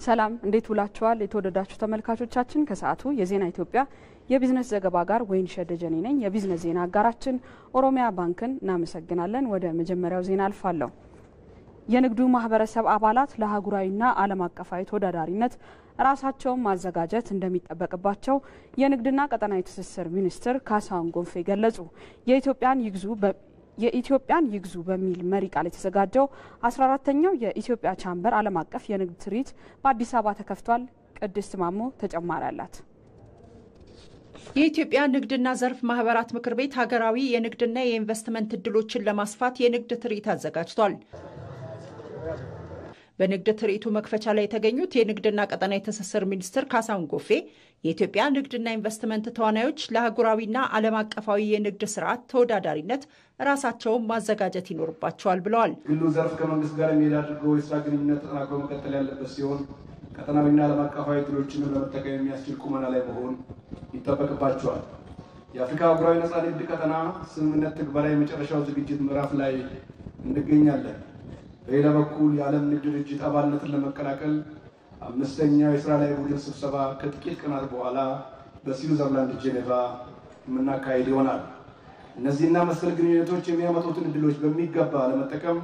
ሰላም እንዴት ውላችኋል የተወደዳችሁ ተመልካቾቻችን ከሰዓቱ የዜና ኢትዮጵያ የቢዝነስ ዘገባ ጋር ወይንሸት ደጀኔ ነኝ የቢዝነስ ዜና አጋራችን ኦሮሚያ ባንክን እናመሰግናለን ወደ መጀመሪያው ዜና አልፋለሁ የንግዱ ማህበረሰብ አባላት ለሀገራዊና ዓለም አቀፋዊ ተወዳዳሪነት ራሳቸውን ማዘጋጀት እንደሚጠበቅባቸው የንግድና ቀጠናዊ ትስስር ሚኒስትር ካሳሁን ጎንፌ ገለጹ የኢትዮጵያን ይግዙ በሚል መሪ ቃል የተዘጋጀው 14ኛው የኢትዮጵያ ቻምበር ዓለም አቀፍ የንግድ ትርኢት በአዲስ አበባ ተከፍቷል። ቅድስት ማሞ ተጨማሪ አላት። የኢትዮጵያ ንግድና ዘርፍ ማህበራት ምክር ቤት ሀገራዊ የንግድና የኢንቨስትመንት እድሎችን ለማስፋት የንግድ ትርኢት አዘጋጅቷል። በንግድ ትርኢቱ መክፈቻ ላይ የተገኙት የንግድና ቀጠናዊ ትስስር ሚኒስትር ካሳሁን ጎንፌ የኢትዮጵያ ንግድና ኢንቨስትመንት ተዋናዮች ለሀገራዊና ዓለም አቀፋዊ የንግድ ስርዓት ተወዳዳሪነት ራሳቸውን ማዘጋጀት ይኖርባቸዋል ብለዋል። ግሉ ዘርፍ ከመንግስት ጋር የሚያደርገው የስራ ግንኙነት ተጠናክሮ መቀጠል ያለበት ሲሆን ቀጠናዊና ዓለም አቀፋዊ እድሎችን ለመጠቀም የሚያስችል ቁመና ላይ መሆን ይጠበቅባቸዋል። የአፍሪካ አህጉራዊ ነጻ ንግድ ቀጠና ስምምነት ትግበራ የመጨረሻው ዝግጅት ምዕራፍ ላይ እንገኛለን። በሌላ በኩል የዓለም ንግድ ድርጅት አባልነትን ለመቀላቀል አምስተኛው የስራ ላይ ቡድን ስብሰባ ከጥቂት ቀናት በኋላ በስዊዘርላንድ ጄኔቫ የምናካሄድ ይሆናል። እነዚህና መሰል ግንኙነቶች የሚያመጡትን እድሎች በሚገባ ለመጠቀም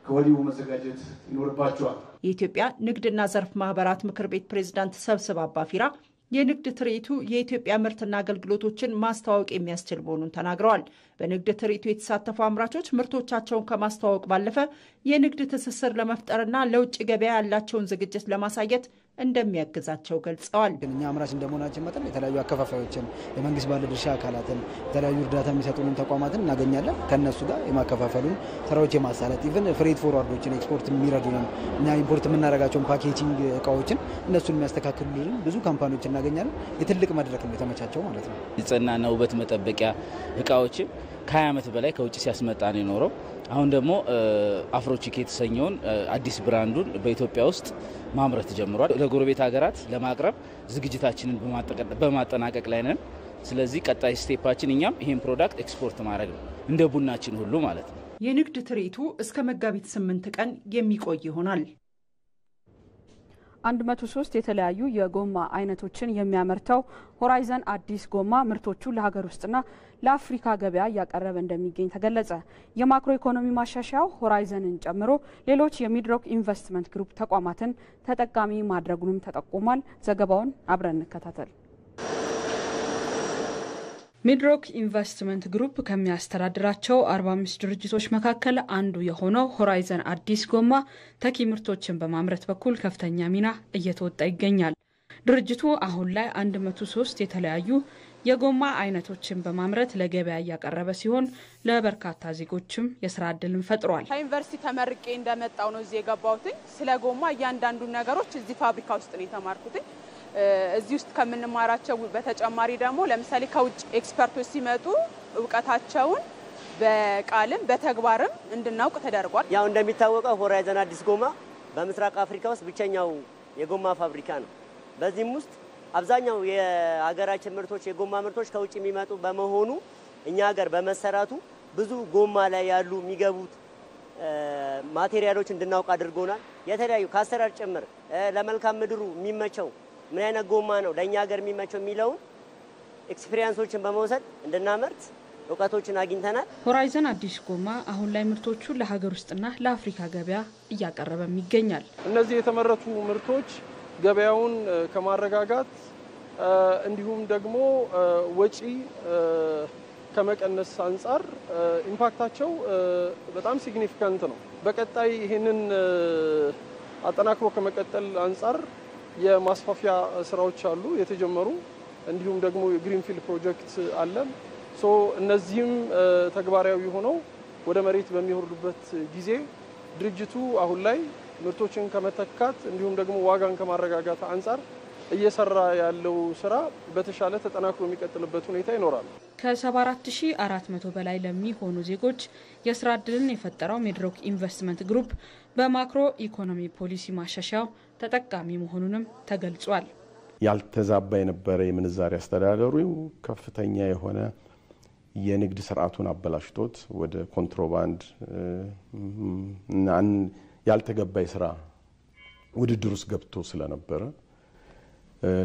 ከወዲሁ መዘጋጀት ይኖርባቸዋል። የኢትዮጵያ ንግድና ዘርፍ ማህበራት ምክር ቤት ፕሬዝዳንት ሰብስብ አባፊራ የንግድ ትርኢቱ የኢትዮጵያ ምርትና አገልግሎቶችን ማስተዋወቅ የሚያስችል መሆኑን ተናግረዋል። በንግድ ትርኢቱ የተሳተፉ አምራቾች ምርቶቻቸውን ከማስተዋወቅ ባለፈ የንግድ ትስስር ለመፍጠርና ለውጭ ገበያ ያላቸውን ዝግጅት ለማሳየት እንደሚያግዛቸው ገልጸዋል። እኛ አምራች እንደመሆናችን መጠን የተለያዩ አከፋፋዮችን፣ የመንግስት ባለድርሻ አካላትን፣ የተለያዩ እርዳታ የሚሰጡንን ተቋማትን እናገኛለን። ከነሱ ጋር የማከፋፈሉን ስራዎች የማሳለጥ ኢቭን ፍሬት ፎርዋርዶችን ኤክስፖርት የሚረዱንን እኛ ኢምፖርት የምናደርጋቸውን ፓኬጂንግ እቃዎችን እነሱን የሚያስተካክሉልን ብዙ ካምፓኒዎች እናገኛለን። የትልቅ መድረክ ነው የተመቻቸው ማለት ነው። ንጽህናና ውበት መጠበቂያ እቃዎችን ከ20 ዓመት በላይ ከውጭ ሲያስመጣ ነው የኖረው። አሁን ደግሞ አፍሮቺክ የተሰኘውን አዲስ ብራንዱን በኢትዮጵያ ውስጥ ማምረት ጀምሯል። ለጎረቤት ሀገራት ለማቅረብ ዝግጅታችንን በማጠናቀቅ ላይ ነን። ስለዚህ ቀጣይ ስቴፓችን እኛም ይሄን ፕሮዳክት ኤክስፖርት ማድረግ ነው እንደ ቡናችን ሁሉ ማለት ነው። የንግድ ትርኢቱ እስከ መጋቢት 8 ቀን የሚቆይ ይሆናል። 103 የተለያዩ የጎማ አይነቶችን የሚያመርተው ሆራይዘን አዲስ ጎማ ምርቶቹ ለሀገር ውስጥና ለአፍሪካ ገበያ ያቀረበ እንደሚገኝ ተገለጸ። የማክሮ ኢኮኖሚ ማሻሻያው ሆራይዘንን ጨምሮ ሌሎች የሚድሮክ ኢንቨስትመንት ግሩፕ ተቋማትን ተጠቃሚ ማድረጉንም ተጠቁሟል። ዘገባውን አብረን እንከታተል። ሚድሮክ ኢንቨስትመንት ግሩፕ ከሚያስተዳድራቸው 45 ድርጅቶች መካከል አንዱ የሆነው ሆራይዘን አዲስ ጎማ ተኪ ምርቶችን በማምረት በኩል ከፍተኛ ሚና እየተወጣ ይገኛል። ድርጅቱ አሁን ላይ 103 የተለያዩ የጎማ አይነቶችን በማምረት ለገበያ ያቀረበ ሲሆን ለበርካታ ዜጎችም የስራ ዕድልን ፈጥሯል። ከዩኒቨርሲቲ ተመርቄ እንደመጣው ነው እዚህ የገባሁት። ስለ ጎማ እያንዳንዱ ነገሮች እዚህ ፋብሪካ ውስጥ ነው የተማርኩት። እዚህ ውስጥ ከምንማራቸው በተጨማሪ ደግሞ ለምሳሌ ከውጭ ኤክስፐርቶች ሲመጡ ዕውቀታቸውን በቃልም በተግባርም እንድናውቅ ተደርጓል። ያው እንደሚታወቀው ሆራይዘን አዲስ ጎማ በምስራቅ አፍሪካ ውስጥ ብቸኛው የጎማ ፋብሪካ ነው። በዚህም ውስጥ አብዛኛው የሀገራችን ምርቶች የጎማ ምርቶች ከውጭ የሚመጡ በመሆኑ እኛ ሀገር በመሰራቱ ብዙ ጎማ ላይ ያሉ የሚገቡት ማቴሪያሎች እንድናውቅ አድርጎናል። የተለያዩ ከአሰራር ጭምር ለመልካም ምድሩ የሚመቸው ምን አይነት ጎማ ነው ለኛ ሀገር የሚመቸው የሚለውን ኤክስፒሪየንሶችን በመውሰድ እንድናመርት ዕውቀቶችን አግኝተናል። ሆራይዘን አዲስ ጎማ አሁን ላይ ምርቶቹ ለሀገር ውስጥና ለአፍሪካ ገበያ እያቀረበም ይገኛል። እነዚህ የተመረቱ ምርቶች ገበያውን ከማረጋጋት እንዲሁም ደግሞ ወጪ ከመቀነስ አንፃር ኢምፓክታቸው በጣም ሲግኒፊካንት ነው። በቀጣይ ይሄንን አጠናክሮ ከመቀጠል አንፃር የማስፋፊያ ስራዎች አሉ የተጀመሩ። እንዲሁም ደግሞ የግሪንፊልድ ፕሮጀክት አለ። እነዚህም ተግባራዊ ሆነው ወደ መሬት በሚወርዱበት ጊዜ ድርጅቱ አሁን ላይ ምርቶችን ከመተካት እንዲሁም ደግሞ ዋጋን ከማረጋጋት አንፃር እየሰራ ያለው ስራ በተሻለ ተጠናክሮ የሚቀጥልበት ሁኔታ ይኖራል። ከ74400 በላይ ለሚሆኑ ዜጎች የስራ ዕድልን የፈጠረው ሚድሮክ ኢንቨስትመንት ግሩፕ በማክሮ ኢኮኖሚ ፖሊሲ ማሻሻያው ተጠቃሚ መሆኑንም ተገልጿል። ያልተዛባ የነበረ የምንዛሪ አስተዳደሩ ከፍተኛ የሆነ የንግድ ስርዓቱን አበላሽቶት ወደ ኮንትሮባንድ እና ያልተገባ የስራ ውድድር ውስጥ ገብቶ ስለነበረ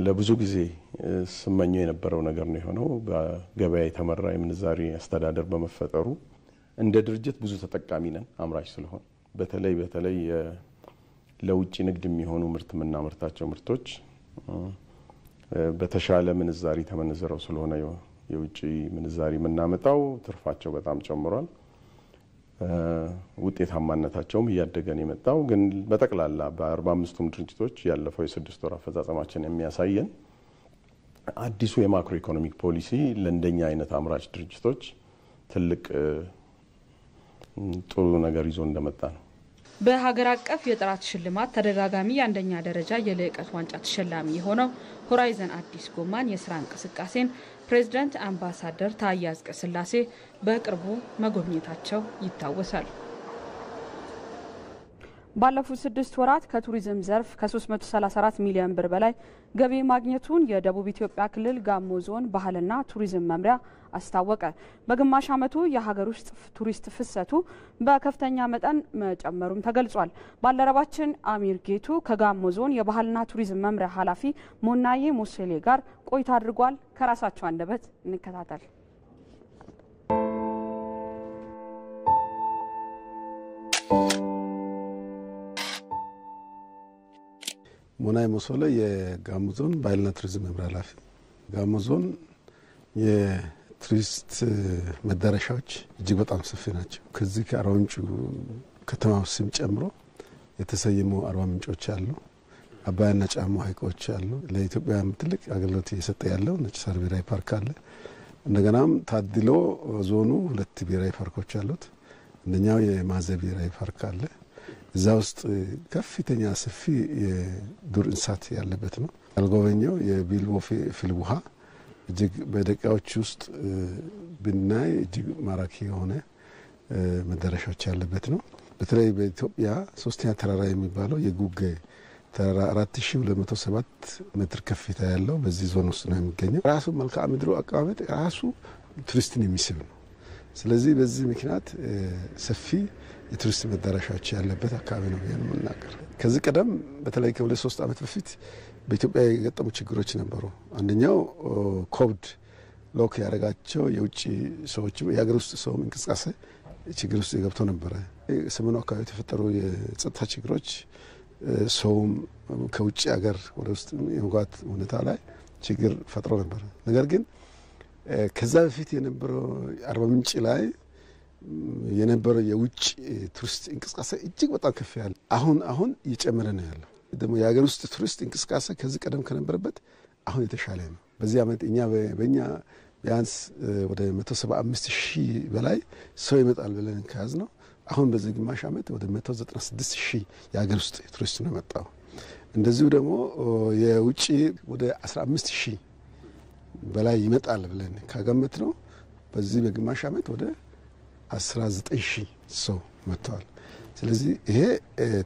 ለብዙ ጊዜ ስመኘው የነበረው ነገር ነው የሆነው። በገበያ የተመራ የምንዛሪ አስተዳደር በመፈጠሩ እንደ ድርጅት ብዙ ተጠቃሚ ነን አምራች ስለሆነ በተለይ ለውጭ ንግድ የሚሆኑ ምርት የምናመርታቸው ምርቶች በተሻለ ምንዛሪ ተመንዝረው ስለሆነ የውጭ ምንዛሪ የምናመጣው ትርፋቸው በጣም ጨምሯል። ውጤታማነታቸውም እያደገን የመጣው ግን በጠቅላላ በ45ቱም ድርጅቶች ያለፈው የ6 ወር አፈጻጸማችን የሚያሳየን አዲሱ የማክሮ ኢኮኖሚክ ፖሊሲ ለእንደኛ አይነት አምራች ድርጅቶች ትልቅ ጥሩ ነገር ይዞ እንደመጣ ነው። በሀገር አቀፍ የጥራት ሽልማት ተደጋጋሚ የአንደኛ ደረጃ የልዕቀት ዋንጫ ተሸላሚ የሆነው ሆራይዘን አዲስ ጎማን የስራ እንቅስቃሴን ፕሬዝዳንት አምባሳደር ታዬ አጽቀሥላሴ በቅርቡ መጎብኘታቸው ይታወሳል። ባለፉት 6 ወራት ከቱሪዝም ዘርፍ ከ334 ሚሊዮን ብር በላይ ገቢ ማግኘቱን የደቡብ ኢትዮጵያ ክልል ጋሞ ዞን ባህልና ቱሪዝም መምሪያ አስታወቀ። በግማሽ ዓመቱ የሀገር ውስጥ ቱሪስት ፍሰቱ በከፍተኛ መጠን መጨመሩም ተገልጿል። ባልደረባችን አሚር ጌቱ ከጋሞ ዞን የባህልና ቱሪዝም መምሪያ ኃላፊ ሞናዬ ሞሴሌ ጋር ቆይታ አድርጓል። ከራሳቸው አንደበት እንከታተል። ሞናዬ ሞሴሌ የጋሞ ዞን ባህልና ቱሪዝም መምሪያ ኃላፊ። ጋሞ ዞን የቱሪስት መዳረሻዎች እጅግ በጣም ሰፊ ናቸው። ከዚህ ከአርባ ምንጭ ከተማ ስም ጨምሮ የተሰየሙ አርባ ምንጮች አሉ። አባያና ጫሞ ሐይቆች አሉ። ለኢትዮጵያ ትልቅ አገልግሎት እየሰጠ ያለው ነጭ ሳር ብሔራዊ ፓርክ አለ። እንደገናም ታድሎ ዞኑ 2 ብሔራዊ ፓርኮች አሉት። አንደኛው የማዘ ብሔራዊ ፓርክ አለ። እዛ ውስጥ ከፍተኛ ሰፊ የዱር እንስሳት ያለበት ነው። ያልጎበኘው የቢልቦ ፍል ውሃ እጅግ በደቂቃዎች ውስጥ ብናይ እጅግ ማራኪ የሆነ መዳረሻዎች ያለበት ነው። በተለይ በኢትዮጵያ 3ኛ ተራራ የሚባለው የጉጌ ተራራ 4207 ሜትር ከፍታ ያለው በዚህ ዞን ውስጥ ነው የሚገኘው። ራሱ መልክዓ ምድሩ አቀማመጥ ራሱ ቱሪስትን የሚስብ ነው። ስለዚህ በዚህ ምክንያት ሰፊ የቱሪስት መዳረሻዎች ያለበት አካባቢ ነው የምናገር። ከዚህ ቀደም በተለይ ከ2-3 ዓመት በፊት በኢትዮጵያ የገጠሙ ችግሮች ነበሩ። አንደኛው ኮቪድ ሎክ ያደረጋቸው የውጭ ሰዎች የሀገር ውስጥ ሰው እንቅስቃሴ ችግር ውስጥ ገብቶ ነበረ። ሰሜኑ አካባቢ የተፈጠሩ የጸጥታ ችግሮች ሰውም ከውጭ ሀገር ወደ ውስጥ የመግባት ሁኔታ ላይ ችግር ፈጥሮ ነበር። ነገር ግን ከዛ በፊት የነበረው አርባ ምንጭ ላይ የነበረው የውጭ ቱሪስት እንቅስቃሴ እጅግ በጣም ከፍ ያለ አሁን እየጨመረ ነው ያለው። ደግሞ የሀገር ውስጥ ቱሪስት እንቅስቃሴ ከዚህ ቀደም ከነበረበት አሁን የተሻለ ነው። በዚህ ዓመት በእኛ ቢያንስ ወደ 175,000 በላይ ሰው ይመጣል ብለን ከያዝ ነው። አሁን በዚህ ግማሽ ዓመት ወደ 196,000 የሀገር ውስጥ ቱሪስት ነው የመጣው። እንደዚሁ ደግሞ የውጭ ወደ 15,000 በላይ ይመጣል ብለን ካገመት ነው በዚህ በግማሽ ዓመት ወደ 19,000 ሰው መጥተዋል። ስለዚህ ይሄ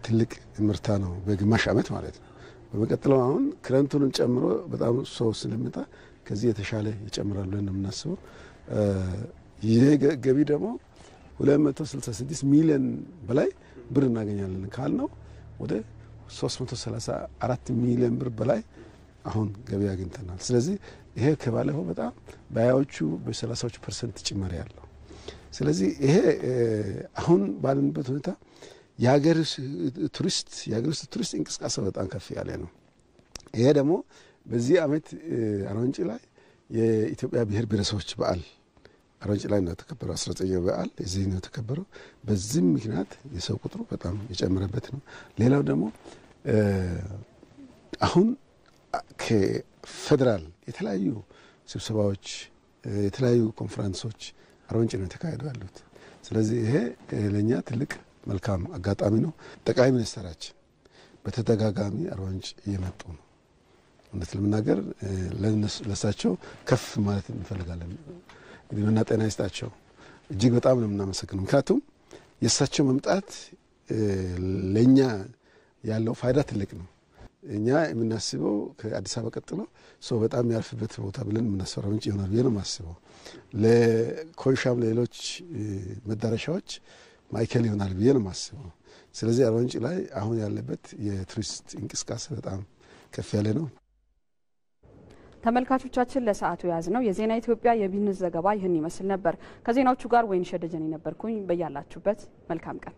ትልቅ ምርታ ነው በግማሽ ዓመት ማለት ነው። በመቀጠለው አሁን ክረምቱንም ጨምሮ በጣም ሰው ስለሚመጣ ከዚህ የተሻለ ይጨምራል ብለን ነው የምናስበው። ይሄ ገቢ ደግሞ 266 ሚሊዮን በላይ ብር እናገኛለን ካልነው ወደ 334 ሚሊዮን ብር በላይ አሁን ገቢ አግኝተናል። ስለዚህ ይሄ ከባለፈው በጣም በያዎቹ በ30% ጭማሪ ያለው። ስለዚህ ይሄ አሁን ባለንበት ሁኔታ የሀገር ውስጥ ቱሪስት እንቅስቃሴ በጣም ከፍ ያለ ነው። ይሄ ደግሞ በዚህ ዓመት አርባ ምንጭ ላይ የኢትዮጵያ ብሔር ብሔረሰቦች በዓል አርባ ምንጭ ላይ ነው የተከበረው። 19ኛው በዓል እዚህ ነው የተከበረው። በዚህም ምክንያት የሰው ቁጥሩ በጣም የጨመረበት ነው። ሌላው ደግሞ አሁን ከፌደራል የተለያዩ ስብሰባዎች የተለያዩ ኮንፈረንሶች አርባ ምንጭ ነው የተካሄዱ ያሉት። ስለዚህ ይሄ ለእኛ ትልቅ መልካም አጋጣሚ ነው። ጠቅላይ ሚኒስትራችን በተደጋጋሚ አርባ ምንጭ እየመጡ ነው። እውነት ለመናገር ለሳቸው ከፍ ማለት እንፈልጋለን። እድሜና ጤና ይስጣቸው። እጅግ በጣም ነው የምናመሰግነው። ምክንያቱም የእሳቸው መምጣት ለእኛ ያለው ፋይዳ ትልቅ ነው። እኛ የምናስበው ከአዲስ አበባ ቀጥሎ ሰው በጣም ያልፍበት ቦታ ብለን የምናስበው አርባ ምንጭ ይሆናል ብዬ ነው የማስበው። ለኮይሻም ሌሎች መዳረሻዎች ማዕከል ይሆናል ብዬ ነው የማስበው። ስለዚህ አርባ ምንጭ ላይ አሁን ያለበት የቱሪስት እንቅስቃሴ በጣም ከፍ ያለ ነው። ተመልካቾቻችን ለሰዓቱ ያዝነው የዜና ኢትዮጵያ የቢዝነስ ዘገባ ይህን ይመስል ነበር። ከዜናዎቹ ጋር ወይንሸት ደጀኔ ነበርኩኝ። በያላችሁበት መልካም ቀን